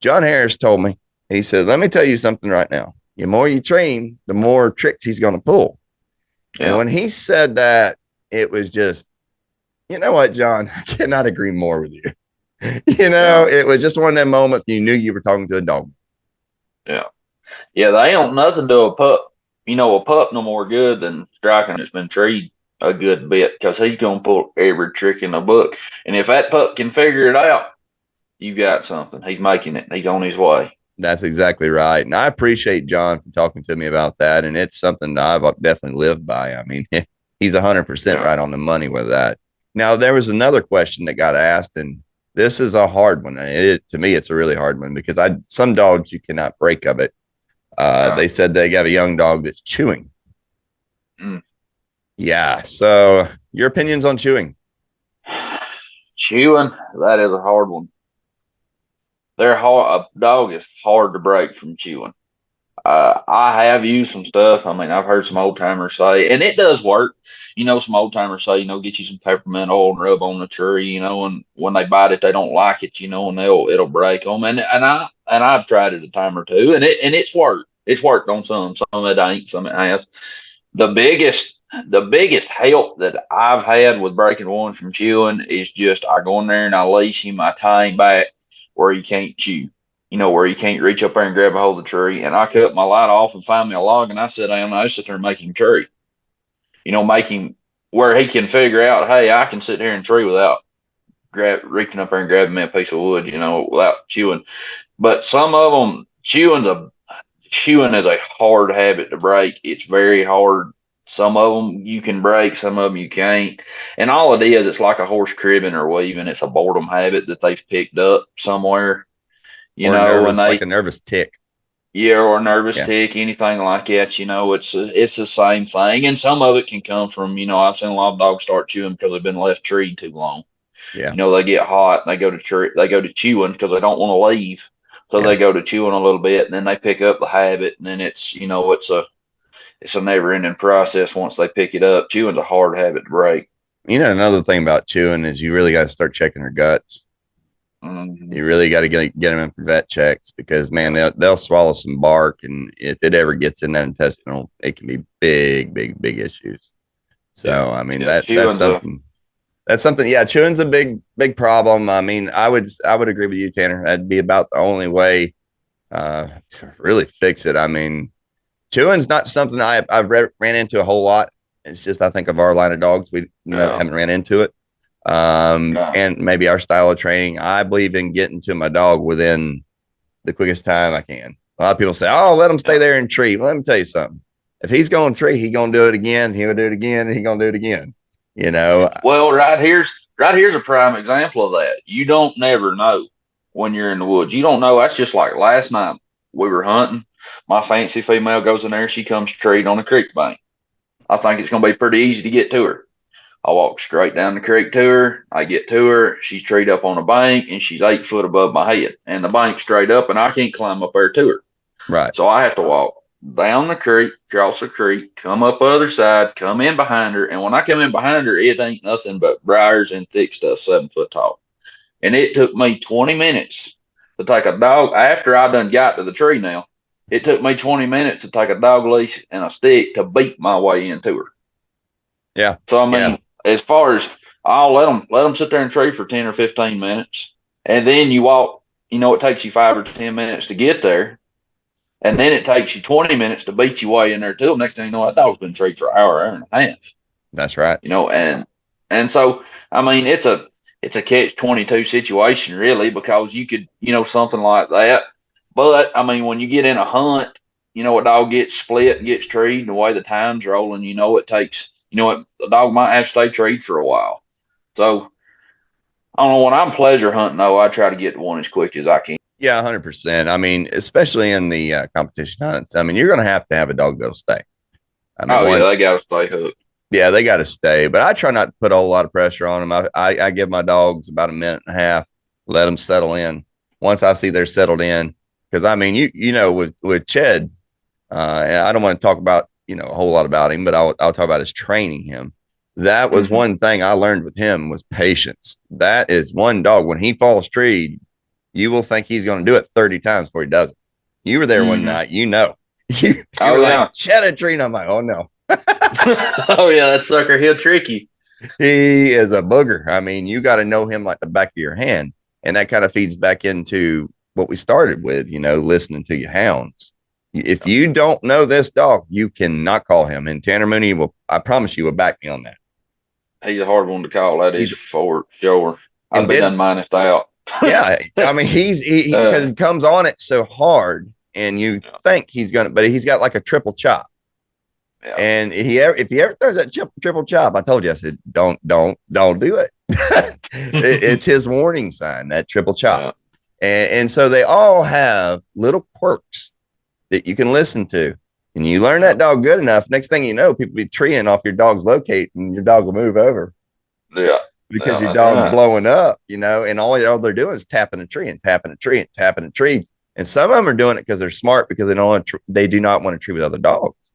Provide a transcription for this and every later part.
John Harris told me, he said, let me tell you something right now. The more you train, the more tricks he's going to pull. And Yeah. when he said that, it was just, you know what, John, I cannot agree more with you. Yeah. It was just one of them moments you knew you were talking to a dog. Yeah. Yeah. They don't nothing to a pup. A pup no more good than striking that's been treed a good bit because he's gonna pull every trick in the book. And if that pup can figure it out, you got something. He's making it. He's on his way. That's exactly right. And I appreciate John for talking to me about that. And it's something that I've definitely lived by. I mean, he's 100% Yeah. right on the money with that. Now, there was another question that got asked, and this is a hard one. To me, it's a really hard one because some dogs you cannot break of it. Right. They said they got a young dog that's chewing. Mm. Yeah. So, your opinions on chewing? Chewing, that is a hard one. They're hard. A dog is hard to break from chewing. I have used some stuff. I mean, I've heard some old timers say, and it does work. Some old timers say, get you some peppermint oil and rub on the tree, and when they bite it, they don't like it, and it'll break them. And I've tried it a time or two, and it's worked. It's worked on some it ain't, some it has. The biggest help that I've had with breaking one from chewing is just I go in there and I leash him, I tie him back where he can't chew, where he can't reach up there and grab a hold of the tree. And I cut my light off and find me a log and I sit down and I sit there and make him tree, make him where he can figure out, hey, I can sit here and tree without reaching up there and grabbing me a piece of wood, without chewing. But some of them chewing is a hard habit to break. It's very hard. Some of them you can break, some of them you can't. And all it is, it's like a horse cribbing or weaving. It's a boredom habit that they've picked up somewhere, Or and nervous, like they, a nervous tick? yeah, or a nervous Yeah. tick, anything like that. It's the same thing. And some of it can come from, I've seen a lot of dogs start chewing because they've been left treed too long. Yeah. They get hot, they go to chewing because they don't want to leave. So Yeah. they go to chewing a little bit and then they pick up the habit and then it's a never ending process once they pick it up. Chewing's a hard habit to break. Another thing about chewing is you really got to start checking their guts. Mm-hmm. You really got to get them in for vet checks because, man, they'll swallow some bark, and if it ever gets in that intestinal, it can be big, big, big issues. Yeah. So, I mean, Yeah. that's Chewing's a something. That's something. Yeah, chewing's a big, big problem. I mean, I would agree with you, Tanner. That'd be about the only way to really fix it. I mean, chewing's not something I've ran into a whole lot. It's just I think of our line of dogs, we yeah. haven't ran into it. Yeah. And maybe our style of training. I believe in getting to my dog within the quickest time I can. A lot of people say, "Oh, let him stay Yeah. there and treat." Well, let me tell you something. If he's going to treat, he's going to do it again. He'll do it again, and he's going to do it again. You know, Well, right here's a prime example of that. You don't never know when you're in the woods. You don't know. That's just like last night we were hunting. My fancy female goes in there. She comes to treat on the creek bank. I think it's going to be pretty easy to get to her. I walk straight down the creek to her. I get to her. She's treed up on a bank and she's 8 foot above my head. And the bank's straight up and I can't climb up there to her. right? So I have to walk down the creek, cross the creek, come up the other side, come in behind her. And when I come in behind her, it ain't nothing but briars and thick stuff 7 foot tall. And it took me 20 minutes to take a dog after I done got to the tree now. It took me 20 minutes to take a dog leash and a stick to beat my way into her. Yeah, So I yeah, mean, as far as I'll let them sit there and tree for 10 or 15 minutes, and then you walk. It takes you 5 or 10 minutes to get there, and then it takes you 20 minutes to beat your way in there to them. Next thing you know, that dog's been treed for an hour, hour and a half. that's right. And so I mean, it's a catch-22 situation really because you could something like that. But I mean, when you get in a hunt, a dog gets split and gets treed, and the way the time's rolling, it takes a dog might have to stay treed for a while. So I don't know. When I'm pleasure hunting, though, I try to get to one as quick as I can. Yeah, 100%. I mean, especially in the competition hunts. I mean, you're going to have a dog that'll stay. I mean, Oh yeah, one, they got to stay hooked. yeah, they got to stay, but I try not to put a whole lot of pressure on them. I give my dogs about a minute and a half, let them settle in. Once I see they're settled in, because I mean, with Ched, I don't want to talk about a whole lot about him, but I'll talk about his training him. That was Mm-hmm. one thing I learned with him was patience. That is one dog when he falls treed, you will think he's going to do it 30 times before he does it. You were there one night, you you Oh were yeah. like, shed a tree. And I'm like, oh no. Oh yeah, that sucker, he'll trick you. He is a booger. I mean, you got to know him like the back of your hand. And that kind of feeds back into what we started with, listening to your hounds. If you don't know this dog, you cannot call him. And Tanner Mooney I promise you, will back me on that. He's a hard one to call. That is for sure. I'd be done minus out. Yeah. I mean, because he comes on it so hard and you think he's going to, but he's got like a triple chop. Yeah. And if he ever throws that triple chop, I told you, I said, don't do it. It's his warning sign, that triple chop. Yeah. And so they all have little quirks that you can listen to. And you learn that dog good enough, next thing you know, people be treeing off your dog's locate and your dog will move over. Yeah. Because your dog's blowing up, and all they're doing is tapping a tree and tapping a tree and tapping a tree. And some of them are doing it because they're smart, because they do not want to tree with other dogs.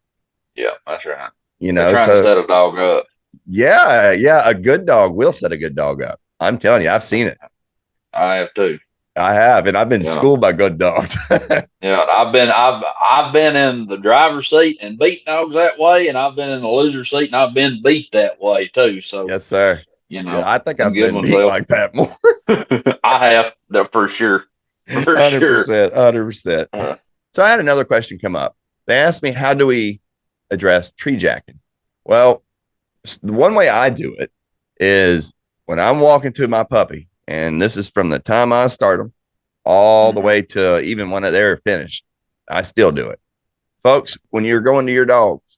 Yeah, that's right. They're trying to set a dog up. Yeah. A good dog will set a good dog up. I'm telling you, I've seen it. I have too. I have, and I've been schooled by good dogs. Yeah, I've been in the driver's seat and beat dogs that way, and I've been in the loser seat and I've been beat that way too. So yes, sir. I think I've been beat like that more. I have, for sure. For 100%, sure. 100%. So I had another question come up. They asked me, how do we address tree jacking? Well, the one way I do it is when I'm walking to my puppy, and this is from the time I start them all the way to even when they're finished, I still do it. Folks, when you're going to your dogs,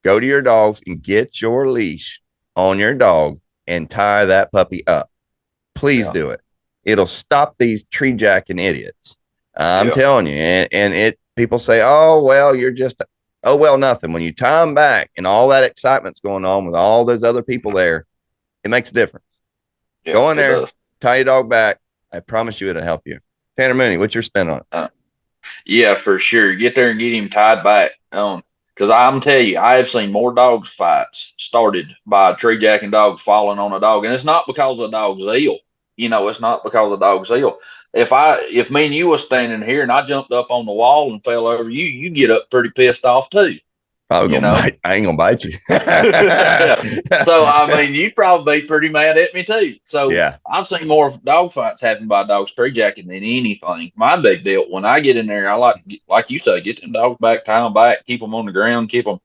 go to your dogs and get your leash on your dog and tie that puppy up. Please do it. It'll stop these tree jacking idiots. I'm telling you. And people say, oh, well, you're just, oh, well, nothing. When you tie them back and all that excitement's going on with all those other people there, it makes a difference. Go in there, tie your dog back. I promise you it'll help you. Tanner Mooney, what's your spin on it? Yeah, for sure. Get there and get him tied back. Because I'm telling you, I have seen more dogs fights started by tree jacking dogs falling on a dog. And it's not because the dog's ill. It's not because the dog's ill. If me and you was standing here and I jumped up on the wall and fell over you get up pretty pissed off too. I ain't gonna bite you. So I mean, you'd probably be pretty mad at me too. So I've seen more dog fights happen by dogs tree jacking than anything. My big deal, when I get in there, I like you say, get them dogs back, tie them back, keep them on the ground, keep them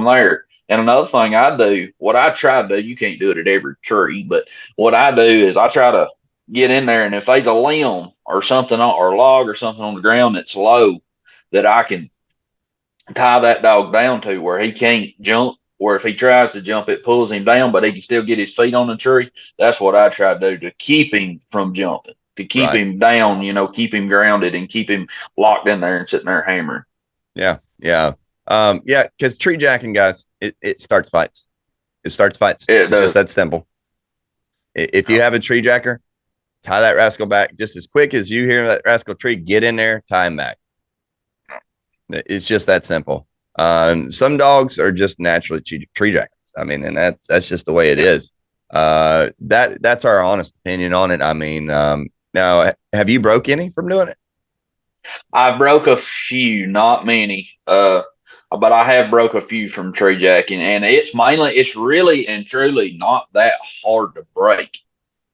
there. And another thing I do, what I try to do, you can't do it at every tree, but what I do is I try to get in there, and if there's a limb or something or a log or something on the ground that's low, that I can tie that dog down to where he can't jump, or if he tries to jump, it pulls him down, but he can still get his feet on the tree. That's what I try to do to keep him from jumping, to keep him down, keep him grounded and keep him locked in there and sitting there hammering. Yeah. Because tree jacking, guys, it starts fights. It starts fights. It's just that simple. If you have a tree jacker, tie that rascal back just as quick as you hear that rascal tree, get in there, tie him back. It's just that simple. Some dogs are just naturally tree jackers. I mean, and that's just the way it is. That's our honest opinion on it. I mean, now, have you broke any from doing it? I broke a few, not many. But I have broke a few from tree jacking, and it's really and truly not that hard to break.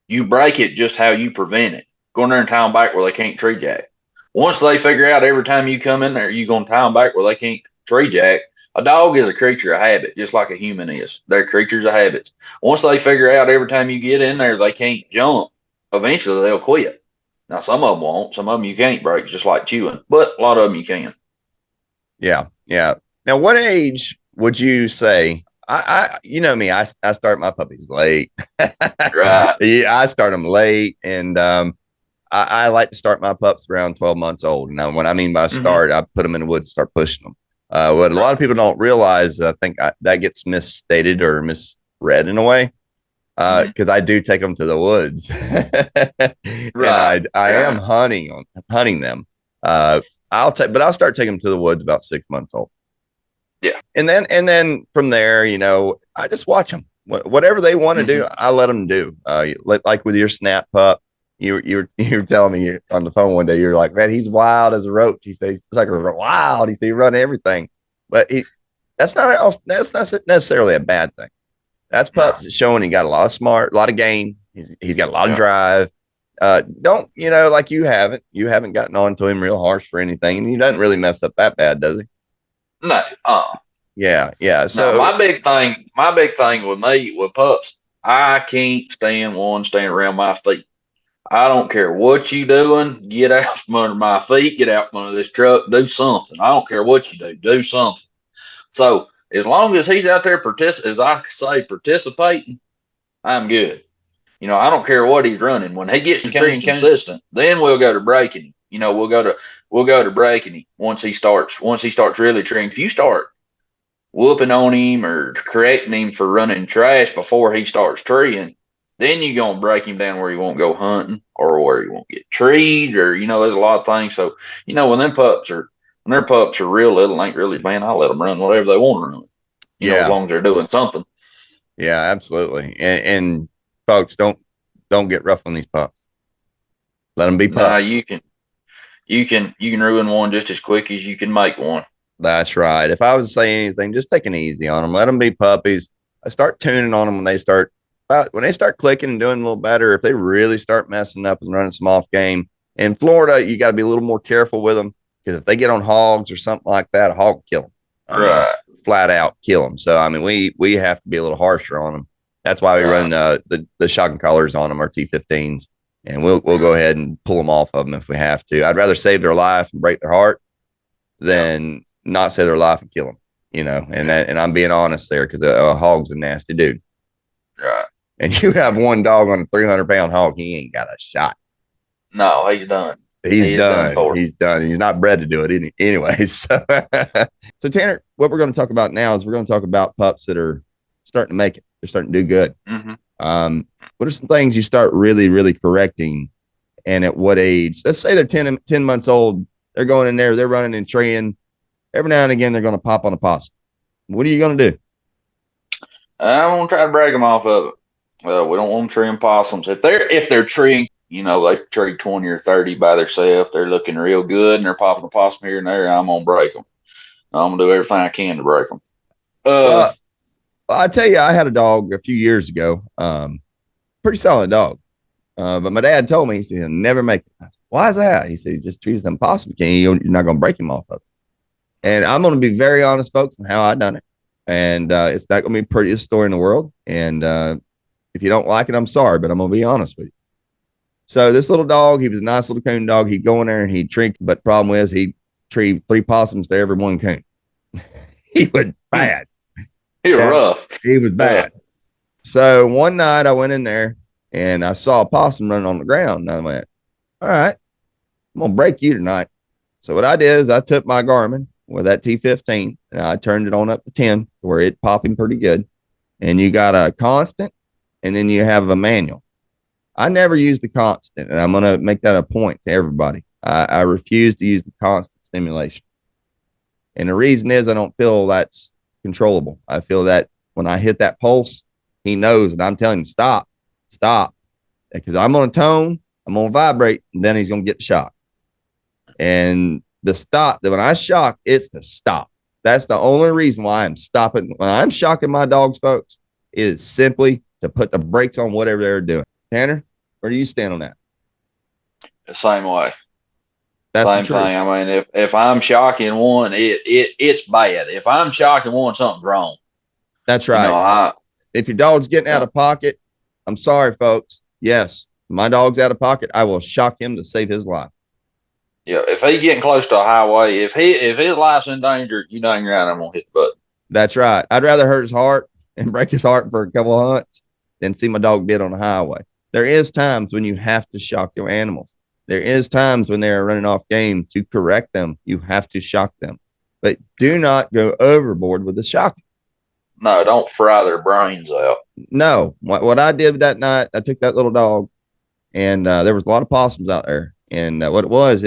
You break it just how you prevent it. Go in there and tie them back where they can't tree jack. Once they figure out every time you come in there, you're going to tie them back where they can't tree jack. A dog is a creature of habit, just like a human is. They're creatures of habits. Once they figure out every time you get in there, they can't jump, eventually they'll quit. Now, some of them won't. Some of them you can't break, just like chewing, but a lot of them you can. Yeah. Now, what age would you say? You know me, I start my puppies late. Right. Yeah, I start them late, and I like to start my pups around 12 months old. Now, what I mean by start, I put them in the woods, start pushing them. What a lot of people don't realize, I think that gets misstated or misread in a way, because I do take them to the woods, and I am hunting them. I'll start taking them to the woods about 6 months old. Yeah. And then from there, I just watch them. Whatever they want to do, I let them do. Like with your snap pup, you were telling me on the phone one day, you're like, man, he's wild as a roach. He says it's like wild. He said he run everything, but that's not necessarily a bad thing. That's No. pups showing he got a lot of smart, a lot of game. He's got a lot of Yeah. drive. Don't like you haven't gotten on to him real harsh for anything, and he doesn't really mess up that bad, does he? No. Yeah. No, So my big thing with me with pups, I can't stand one staying around my feet. I don't care what you doing. Get out from under my feet. Get out from under this truck. Do something. I don't care what you do. Do something. So as long as he's out there as I say, participating, I'm good. I don't care what he's running. When he gets to be consistent, then we'll go to breaking him. We'll go to breaking him once he starts really training. If you start whooping on him or correcting him for running trash before he starts treeing, then you're gonna break him down where he won't go hunting or where he won't get treed, or there's a lot of things. So when their pups are real little, ain't really, man, I let them run whatever they want to run. As long as they're doing something. Yeah, absolutely. And folks, don't get rough on these pups. Let them be pups. Nah, you can ruin one just as quick as you can make one. That's right. If I was to say anything, just take it easy on them. Let them be puppies. I start tuning on them when they start clicking and doing a little better. If they really start messing up and running some off game in Florida, you got to be a little more careful with them, because if they get on hogs or something like that, a hog will kill them. Right. Flat out kill them. So I mean, we have to be a little harsher on them. That's why we run the shocking collars on them, our T15s, and we'll go ahead and pull them off of them if we have to. I'd rather save their life and break their heart than not save their life and kill them. And I'm being honest there, because a hog's a nasty dude. Right. And you have one dog on a 300-pound hog, he ain't got a shot. No, he's done. He's done. He's done. He's not bred to do it anyway. So, so Tanner, what we're going to talk about now is we're going to talk about pups that are starting to make it. They're starting to do good. Mm-hmm. What are some things you start really, really correcting, and at what age? Let's say they're 10 months old. They're going in there. They're running and treeing. Every now and again, they're going to pop on a possum. What are you going to do? I'm going to try to break them off of it. We don't want them treeing possums. If they're treeing, they tree 20 or 30 by themselves. They're looking real good and they're popping a possum here and there. I'm going to break them. I'm going to do everything I can to break them. Well, I tell you, I had a dog a few years ago. Pretty solid dog. But my dad told me, he said, he'll never make it. I said, why is that? He said, just treat them possum. You're not going to break him off of it. And I'm going to be very honest, folks, on how I done it. And it's not going to be the prettiest story in the world. And if you don't like it, I'm sorry, but I'm going to be honest with you. So this little dog, he was a nice little coon dog. He'd go in there and he'd drink, but the problem is he'd treat 3 possums to every one coon. He was bad. He was rough. He was bad. So one night I went in there and I saw a possum running on the ground. And I went, all right, I'm going to break you tonight. So what I did is I took my Garmin with that T15 and I turned it on up to 10 where it popping pretty good. And you got a constant and then you have a manual. I never use the constant, and I'm going to make that a point to everybody. I refuse to use the constant stimulation. And the reason is I don't feel that's controllable. I feel that when I hit that pulse, he knows, and I'm telling him, stop, because I'm going to tone, I'm going to vibrate, and then he's going to get the shock. And the stop, that when I shock, it's the stop. That's the only reason why I'm stopping. When I'm shocking my dogs, folks, it is simply to put the brakes on whatever they're doing. Tanner, where do you stand on that? The same way. That's same thing. I mean, if I'm shocking one, it's bad. If I'm shocking one, something's wrong. That's right. If your dog's getting out of pocket, I'm sorry, folks. Yes, my dog's out of pocket. I will shock him to save his life. Yeah, if he's getting close to a highway, if his life's in danger, you dang right, I'm gonna hit the button. That's right. I'd rather hurt his heart and break his heart for a couple of hunts than see my dog dead on a highway. There is times when you have to shock your animals. There is times when they're running off game to correct them. You have to shock them, but do not go overboard with the shocking. No, don't fry their brains out. No, what I did that night, I took that little dog, and there was a lot of possums out there. And what it was,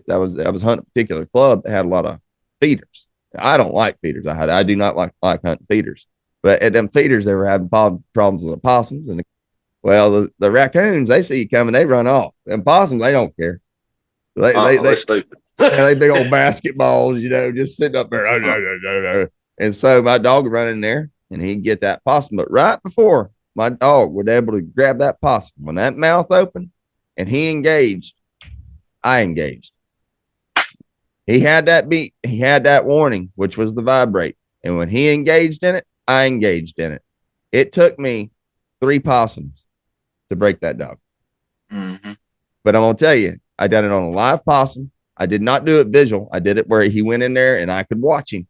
I was hunting a particular club that had a lot of feeders. I don't like feeders. I do not like hunting feeders. But at them feeders, they were having problems with the possums, and Well, the raccoons, they see you coming, they run off. And possums, they don't care. They Stupid. yeah, they big old basketballs, you know, just sitting up there. And so my dog would run in there and he'd get that possum. But right before my dog would able to grab that possum, when that mouth opened and he engaged, I engaged. He had that beat, he had that warning, which was the vibrate. And when he engaged in it, I engaged in it. It took me 3 possums to break that dog. Mm-hmm. But I'm gonna tell you, I done it on a live possum. I did not do it visual. I did it where he went in there and I could watch him.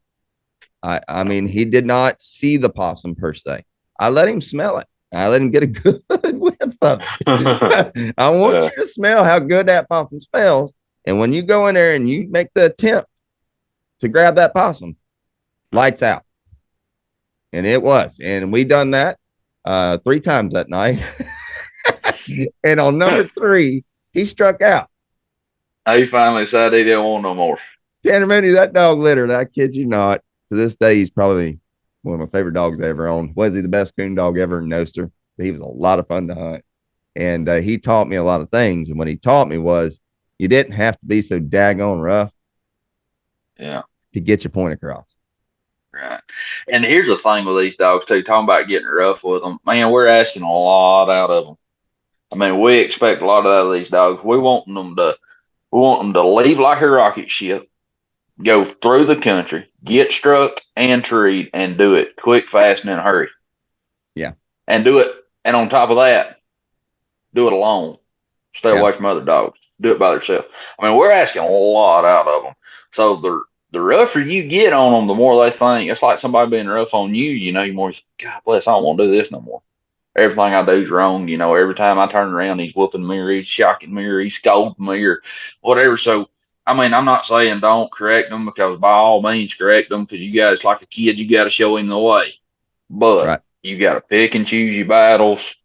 I mean, he did not see the possum per se. I let him smell it. I let him get a good whiff of it. I want you to smell how good that possum smells. And when you go in there and you make the attempt to grab that possum, lights out. And it was. And we done that 3 times that night. And on number 3, he struck out. He finally decided he didn't want no more. Tanner Mooney, that dog littered. I kid you not. To this day, he's probably one of my favorite dogs I ever owned. Was he the best coon dog ever? No, sir. But he was a lot of fun to hunt. And he taught me a lot of things. And what he taught me was you didn't have to be so daggone rough to get your point across. Right. And here's the thing with these dogs, too. Talking about getting rough with them. Man, we're asking a lot out of them. I mean, we expect a lot out of these dogs. We want them to leave like a rocket ship, go through the country, get struck and treed, and do it quick, fast, and in a hurry. Yeah. And do it. And on top of that, do it alone. Stay away from other dogs. Do it by themselves. I mean, we're asking a lot out of them. So the rougher you get on them, the more they think. It's like somebody being rough on you. You know, you more, God bless, I don't want to do this no more. Everything I do is wrong. You know, every time I turn around, he's whooping me or he's shocking me or he's scolding me or whatever. So, I mean, I'm not saying don't correct them, because by all means correct them, because you guys, like a kid, you got to show him the way. But you got to pick and choose your battles.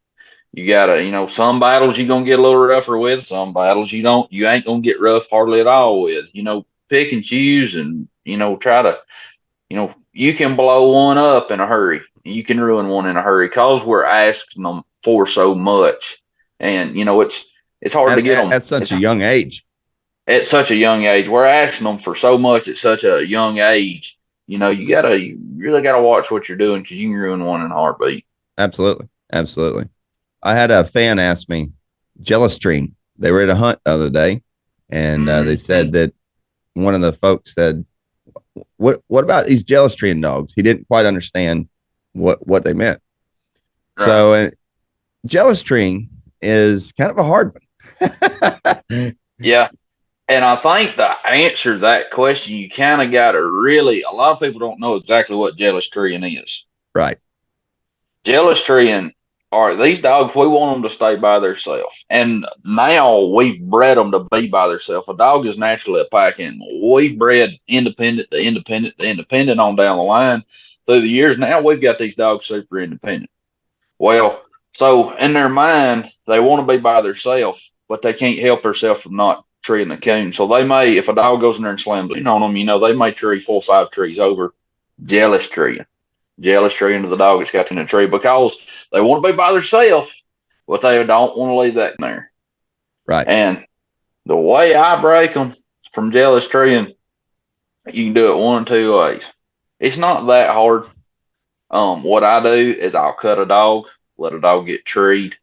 You got to, you know, some battles you're going to get a little rougher with. Some battles you ain't going to get rough hardly at all with. You know, pick and choose and, you know, try to, you know, you can blow one up in a hurry. You can ruin one in a hurry because we're asking them for so much. And, you know, it's hard to get them. At such a young age. At such a young age. We're asking them for so much at such a young age. You know, you really got to watch what you're doing, because you can ruin one in a heartbeat. Absolutely. Absolutely. I had a fan ask me, jealous tree. They were at a hunt the other day, and they said that one of the folks said, what about these jealous treeing dogs? He didn't quite understand what they meant. Right. So jealous treeing is kind of a hard one. Yeah. And I think the answer to that question, you kind of got to really, a lot of people don't know exactly what jealous treeing is. Right. Jealous treeing are these dogs, we want them to stay by themselves. And now we've bred them to be by themselves. A dog is naturally a pack animal. We've bred independent to independent to independent on down the line. Through the years, now we've got these dogs super independent. Well, so in their mind, they want to be by themselves, but they can't help themselves from not treeing the coon. So they may, if a dog goes in there and slams on them, you know, they may tree 4 or 5 trees over. Jealous treeing to the dog that's got in the tree, because they want to be by themselves, but they don't want to leave that in there. Right. And the way I break them from jealous treeing, you can do it 1 of 2 ways. It's not that hard. What I do is I'll cut a dog, let a dog get treed,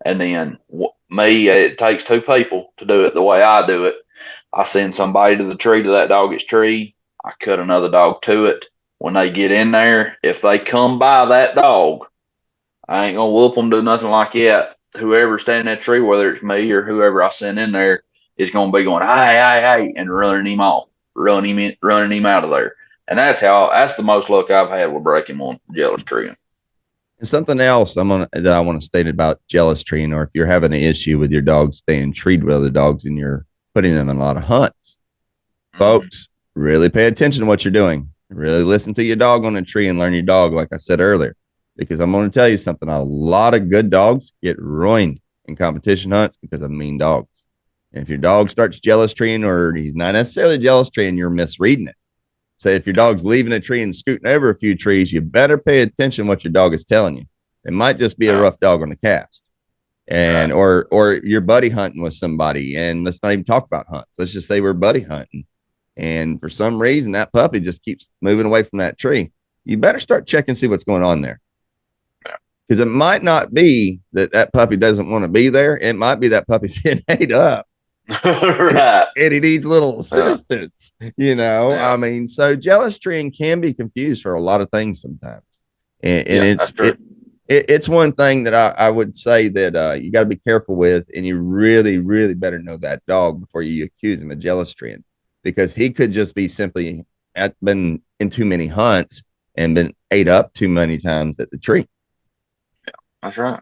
and then it takes 2 people to do it the way I do it. I send somebody to the tree till that dog gets treed. I cut another dog to it. When they get in there, if they come by that dog, I ain't going to whoop them, do nothing like that. Whoever's standing in that tree, whether it's me or whoever I send in there, is going to be going, hey, and running him off, running him out of there. And that's the most luck I've had with breaking one jealous treeing. And something else that I want to state about jealous treeing, or if you're having an issue with your dog staying treed with other dogs and you're putting them in a lot of hunts, folks, really pay attention to what you're doing. Really listen to your dog on a tree and learn your dog, like I said earlier, because I'm going to tell you something. A lot of good dogs get ruined in competition hunts because of mean dogs. And if your dog starts jealous treeing, or he's not necessarily jealous treeing, you're misreading it. So if your dog's leaving a tree and scooting over a few trees, you better pay attention to what your dog is telling you, It might just be a rough dog on the cast. And or you're buddy hunting with somebody, and let's not even talk about hunts. Let's just say we're buddy hunting, and for some reason that puppy just keeps moving away from that tree. You better start checking, see what's going on there, because it might not be that puppy doesn't want to be there. It might be that puppy's getting ate up, Right. and he needs little assistance. I mean, so jealous treeing can be confused for a lot of things sometimes, and it's one thing that I would say that you got to be careful with, and you really, really better know that dog before you accuse him of jealous treeing, because he could just be simply been in too many hunts and been ate up too many times at the tree. Yeah, that's right.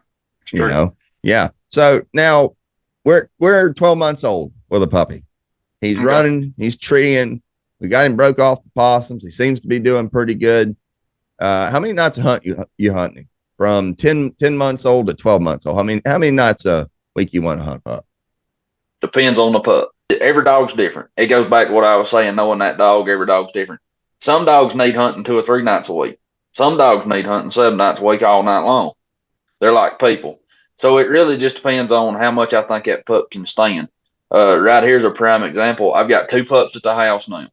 Yeah. So now we're 12 months old with a puppy. He's running, he's treeing. We got him broke off the possums. He seems to be doing pretty good. How many nights a hunt you hunting? From 10 months old to 12 months old. How many nights a week you want to hunt pup? Depends on the pup. Every dog's different. It goes back to what I was saying, knowing that dog, every dog's different. Some dogs need hunting 2 or 3 nights a week. Some dogs need hunting 7 nights a week all night long. They're like people. So it really just depends on how much I think that pup can stand. Right here's a prime example. I've got 2 pups at the house now.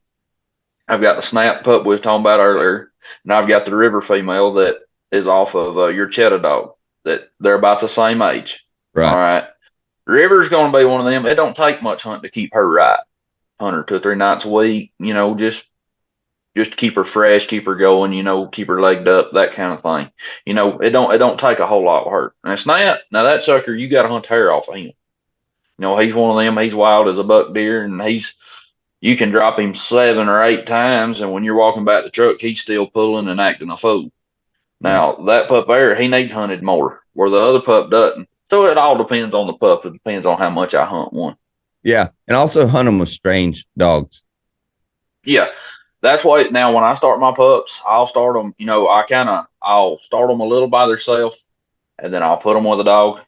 I've got the snap pup we was talking about earlier, and I've got the river female that is off of your cheddar dog. That they're about the same age. Right. All right. River's going to be one of them. It don't take much hunting to keep her right. Hunt her 2 or 3 nights a week. Just to keep her fresh, keep her going. Keep her legged up, that kind of thing. It don't take a whole lot of her. And Snap, now that sucker, you got to hunt hair off of him. He's one of them. He's wild as a buck deer, and you can drop him 7 or 8 times, and when you're walking back the truck, he's still pulling and acting a fool. Now, that pup there, he needs hunted more, where the other pup doesn't. So it all depends on the pup. It depends on how much I hunt one. Yeah, and also hunt them with strange dogs. Yeah, that's why now when I start my pups, I'll start them, I'll start them a little by themselves, and then I'll put them with a dog,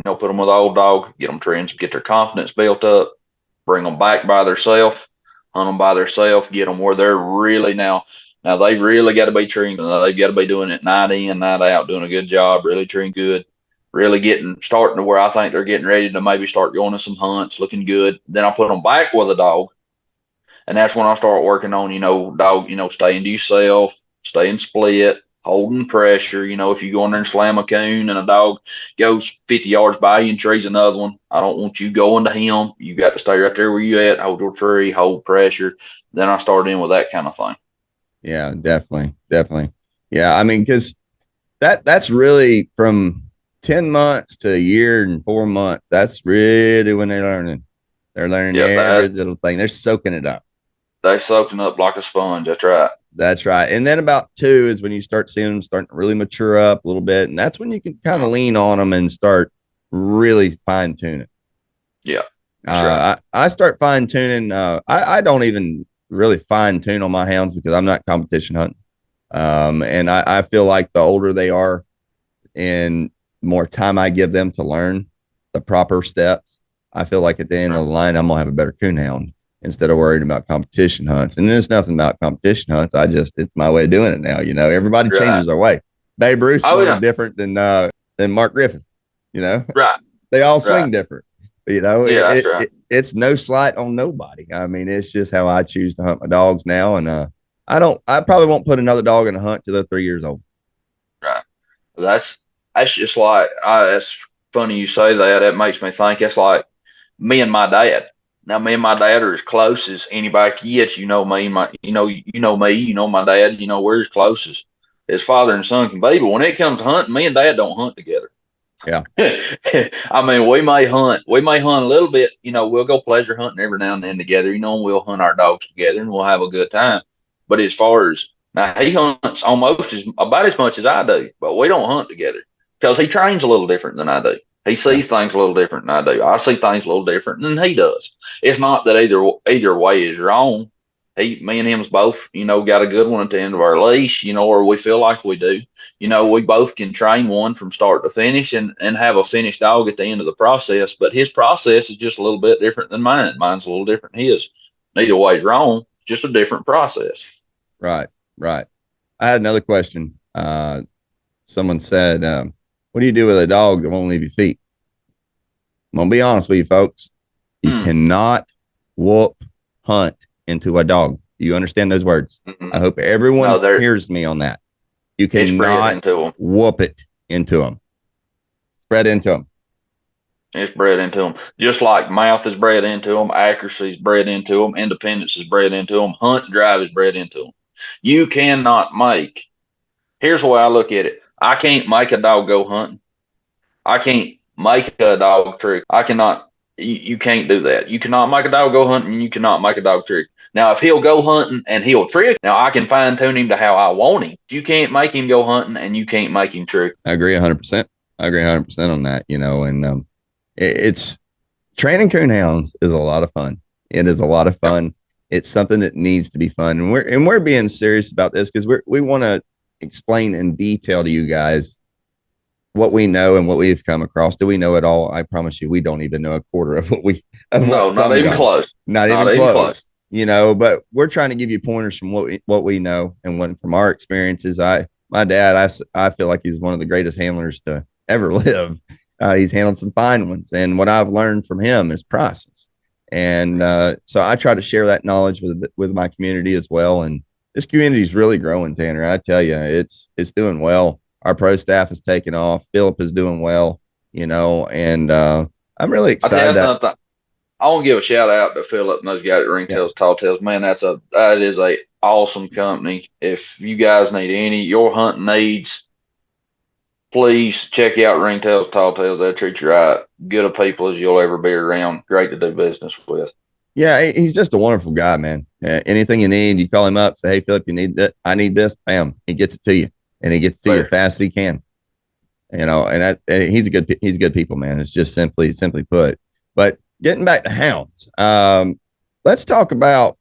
put them with an old dog, get them trained, get their confidence built up, bring them back by themselves, hunt them by themselves, get them where they're really now they've really got to be trained. They've got to be doing it night in, night out, doing a good job, really trained good, really starting to where I think they're getting ready to maybe start going to some hunts, looking good. Then I'll put them back with a dog. And that's when I start working on, dog, staying to yourself, staying split, holding pressure. If you go in there and slam a coon and a dog goes 50 yards by you and trees another one, I don't want you going to him. You got to stay right there where you at, hold your tree, hold pressure. Then I start in with that kind of thing. Yeah, definitely. Yeah, I mean, because that's really from 10 months to a year and 4 months. That's really when they're learning. They're learning every little thing. They're soaking it up. They're soaking up like a sponge. That's right. That's right. And then about 2 is when you start seeing them starting to really mature up a little bit. And that's when you can kind of lean on them and start really fine tuning. Yeah. Right. I start fine tuning. I don't even really fine tune on my hounds because I'm not competition hunting. And I feel like the older they are and more time I give them to learn the proper steps, I feel like at the end of the line, I'm going to have a better coonhound instead of worrying about competition hunts. And there's nothing about competition hunts. It's my way of doing it now. Everybody changes their way. Babe Ruth is a little different than Mark Griffith, Right. They all swing different. Right. It's no slight on nobody. I mean, it's just how I choose to hunt my dogs now. And I probably won't put another dog in a hunt till they're 3 years old. Right. That's just like, that's funny you say that. It makes me think it's like me and my dad. Now, me and my dad are as close as anybody gets. Me, me, my dad, we're as close as father and son can be. But when it comes to hunting, me and dad don't hunt together. Yeah. I mean, we may hunt a little bit, we'll go pleasure hunting every now and then together, and we'll hunt our dogs together and we'll have a good time. But as far as now, he hunts almost about as much as I do, but we don't hunt together because he trains a little different than I do. He sees things a little different than I do. I see things a little different than he does. It's not that either way is wrong. Me and him's both, got a good one at the end of our leash, or we feel like we do. We both can train one from start to finish and have a finished dog at the end of the process. But his process is just a little bit different than mine. Mine's a little different than his. Neither way is wrong. It's just a different process. Right. I had another question. Someone said, What do you do with a dog that won't leave your feet? I'm gonna be honest with you, folks. You cannot whoop hunt into a dog. Do you understand those words? I hope everyone hears me on that. You cannot whoop it into them. Spread into them. It's bred into them. Just like mouth is bred into them, accuracy is bred into them, independence is bred into them, hunt and drive is bred into them. You cannot make. Here's the way I look at it. I can't make a dog go hunting. I can't make a dog trick. I cannot. You can't do that. You cannot make a dog go hunting. You cannot make a dog trick. Now, if he'll go hunting and he'll trick, now I can fine tune him to how I want him. You can't make him go hunting, and you can't make him trick. I agree 100%. I agree 100% on that. You know, and it's training coonhounds is a lot of fun. It is a lot of fun. Yep. It's something that needs to be fun, and we're being serious about this because we want to explain in detail to you guys what we know and what we've come across. Do we know it all? I promise you, we don't even know a quarter of what we. No, not even close. Not even close. You know, but we're trying to give you pointers from what we know and what from our experiences. My dad, I feel like he's one of the greatest handlers to ever live. He's handled some fine ones, and what I've learned from him is process. And so I try to share that knowledge with my community as well. And this community is really growing, Tanner. I tell you, it's doing well. Our pro staff is taking off. Philip is doing well, you know, and I'm really excited. I want to give a shout out to Philip and those guys at Ringtails, Tall Tales. Man, that is a awesome company. If you guys need your hunting needs, please check out Ringtails, Tall Tales. They'll treat you right. Good of people as you'll ever be around. Great to do business with. Yeah, he's just a wonderful guy, man. Anything you need, you call him up, say, hey, Philip, you need that? I need this. Bam, he gets it to you, and he gets it to you as fast as he can. You know, and he's good people, man. It's just simply put. But getting back to hounds, let's talk about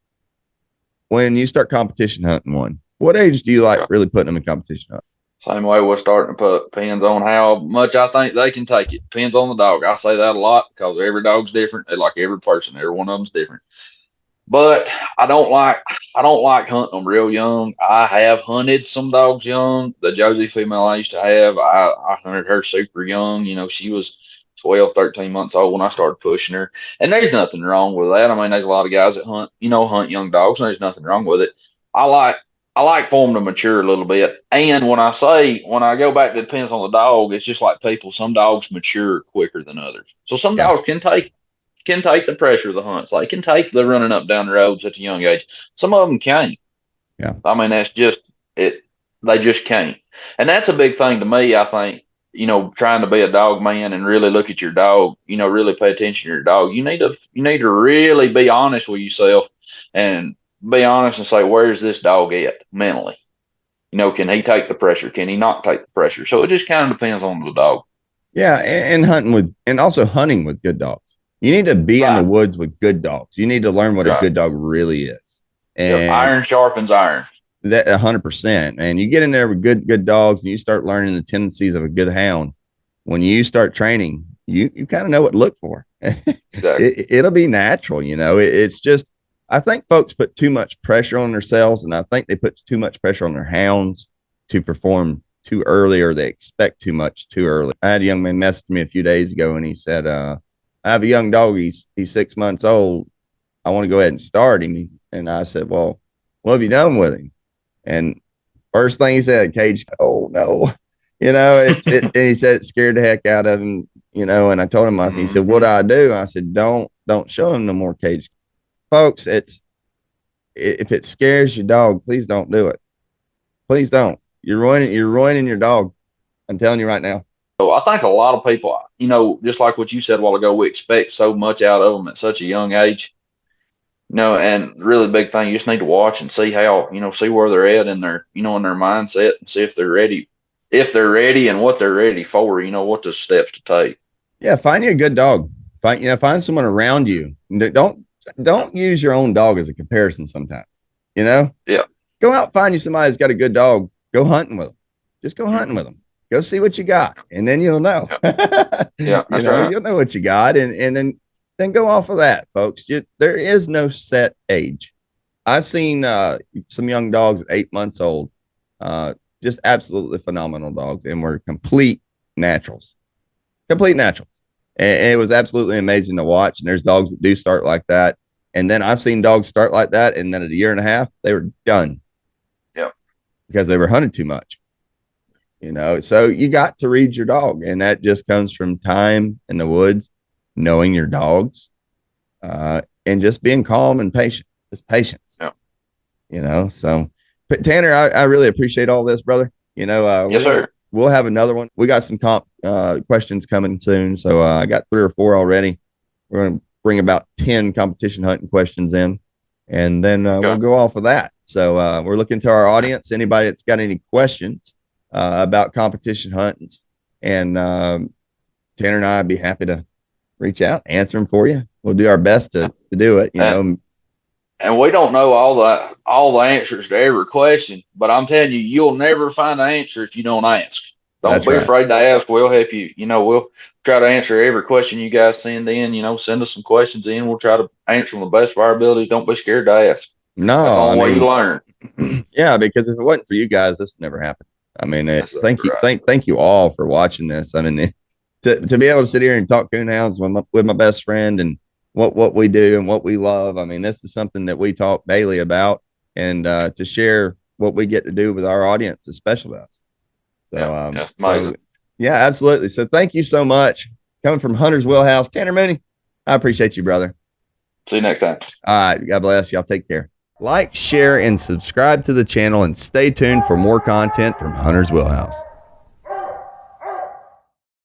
when you start competition hunting one. What age do you like really putting them in competition hunting? Same way we're starting to put. Depends on how much I think they can take it. Depends on the dog. I say that a lot because every dog's different. They like every person. Every one of them's different. But I don't like hunting them real young. I have hunted some dogs young. The Josie female I used to have, I hunted her super young. You know, she was 12, 13 months old when I started pushing her. And there's nothing wrong with that. I mean, there's a lot of guys that hunt young dogs, and there's nothing wrong with it. I like for them to mature a little bit. And when I go back to it depends on the dog, it's just like people. Some dogs mature quicker than others. So some dogs can take the pressure of the hunts. They can take the running up down the roads at a young age. Some of them can't. Yeah. I mean, that's just it. They just can't. And that's a big thing to me, I think, you know, trying to be a dog man and really look at your dog, you know, really pay attention to your dog. You need to really be honest with yourself and be honest and say, where's this dog at mentally? You know, can he take the pressure? Can he not take the pressure? So it just kind of depends on the dog. Yeah. And also hunting with good dogs. You need to be in the woods with good dogs. You need to learn what a good dog really is. And iron sharpens iron. That 100%. And you get in there with good dogs and you start learning the tendencies of a good hound. When you start training, you kind of know what to look for. Exactly. It'll be natural. You know, it's just, I think folks put too much pressure on themselves, and I think they put too much pressure on their hounds to perform too early, or they expect too much too early. I had a young man message me a few days ago and he said, I have a young dog. He's 6 months old. I want to go ahead and start him. And I said, well, what have you done with him? And first thing he said, cage. Oh no, you know, and he said it scared the heck out of him, you know, and I told him, he said, what do I do? I said, don't show him no more cage. Folks, if it scares your dog, please don't do it. Please don't. You're ruining your dog. I'm telling you right now. So I think a lot of people, you know, just like what you said a while ago, we expect so much out of them at such a young age. You know, and really big thing, you just need to watch and see how, you know, see where they're at in their, you know, in their mindset, and see if they're ready and what they're ready for, you know, what the steps to take. Yeah. Find you a good dog. Find someone around you. Don't use your own dog as a comparison sometimes, you know? Yeah. Go out, find you somebody that's got a good dog. Go hunting with them. Just go hunting with them. Go see what you got. And then you'll know. Yeah. That's right. You'll know what you got. And then go off of that, folks. There is no set age. I've seen some young dogs at 8 months old, just absolutely phenomenal dogs, and were complete naturals, complete naturals. And it was absolutely amazing to watch. And there's dogs that do start like that. And then I've seen dogs start like that. And then at a year and a half, they were done. Yep. Because they were hunted too much. You know, so you got to read your dog. And that just comes from time in the woods, knowing your dogs, and just being calm and patient. Just patience. Yep. You know, so but Tanner, I really appreciate all this, brother. You know, yes, sir. We'll have another one. We got some comp questions coming soon. So I got 3 or 4 already. We're going to bring about 10 competition hunting questions in, and then we'll go off of that. So we're looking to our audience, anybody that's got any questions about competition hunting, and Tanner and I would be happy to reach out, answer them for you. We'll do our best to do it, you know. And we don't know all the answers to every question, but I'm telling you, you'll never find an answer if you don't ask. Don't be afraid to ask. We'll help you. You know, we'll try to answer every question you guys send in. You know, send us some questions in. We'll try to answer them the best of our abilities. Don't be scared to ask. No, that's the only way you learn. Yeah, because if it wasn't for you guys, this never happened. I mean, thank you all for watching this. I mean, to be able to sit here and talk coonhounds with my best friend and what we do and what we love. I mean, this is something that we talk daily about, and to share what we get to do with our audience is special to us. So, that's amazing. Yeah, absolutely. So thank you so much. Coming from Hunter's Wheelhouse, Tanner Mooney, I appreciate you, brother. See you next time. All right. God bless. Y'all take care. Like, share, and subscribe to the channel, and stay tuned for more content from Hunter's Wheelhouse.